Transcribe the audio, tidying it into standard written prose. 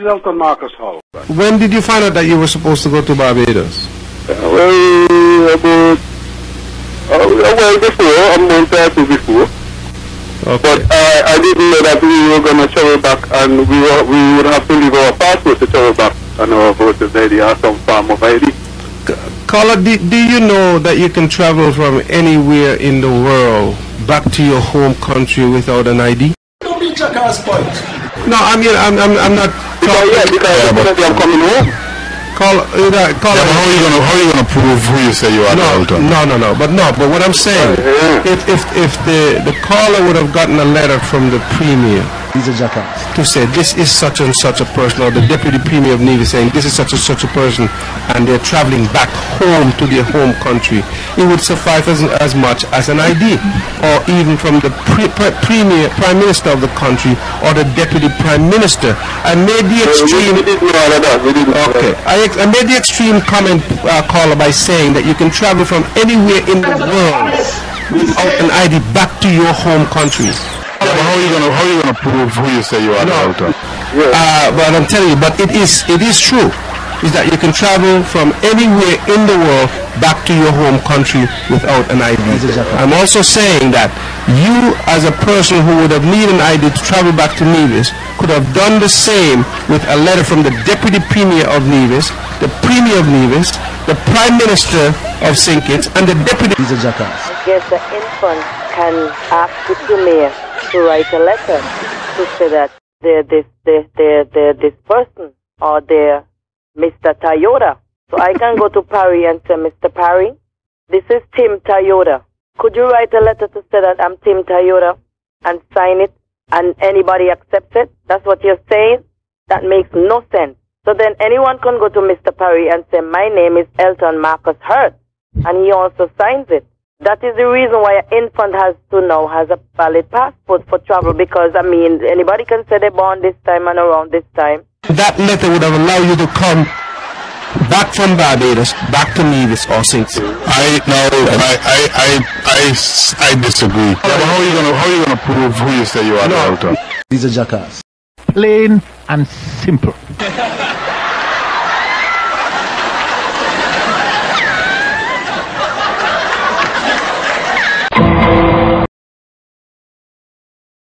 is Elton Marcass Hall. When did you find out that you were supposed to go to Barbados? Well, before, a month or two before. Okay. But I didn't know that we were going to travel back, and we would have to leave our passport to travel back and our voter's ID or some form of ID. Caller, do you know that you can travel from anywhere in the world back to your home country without an ID? Don't be Jackass point. No, I mean, I'm not talking. Because I'm coming home. Caller, how are you gonna prove who you say you are? No. But what I'm saying, if the caller would have gotten a letter from the premier, He's a jackass. to say this is such and such a person, or the deputy premier of Navy saying this is such and such a person, and they're traveling back home to their home country, it would suffice as much as an ID, or even from the prime minister of the country or the deputy prime minister. I made the extreme. Okay, I made the extreme comment, caller, by saying that you can travel from anywhere in the world without an ID back to your home country. Yeah, but how are you gonna prove who you say you are? But I'm telling you, but it is true, is that you can travel from anywhere in the world back to your home country without an ID. I'm also saying that you, as a person who would have needed an ID to travel back to Nevis, could have done the same with a letter from the deputy premier of Nevis, the premier of Nevis, the prime minister of St. Kitts, and the deputy. He's a jackass. Yes, the infant can ask the premier to write a letter to say that they're this person, or they're Mr. Toyota. So I can go to Parry and say, Mr. Parry, this is Tim Toyota. Could you write a letter to say that I'm Tim Toyota and sign it, and anybody accepts it? That's what you're saying? That makes no sense. So then anyone can go to Mr. Parry and say, my name is Elton Marcass Hurt, and he also signs it. That is the reason why an infant has a valid passport for travel, because, I mean, anybody can say they're born this time and around this time. That letter would have allowed you to come back from Barbados, back to Nevis or St. Kitts. I disagree. Yeah, but how are you gonna prove who you say you are? He's a jackass. Plain and simple.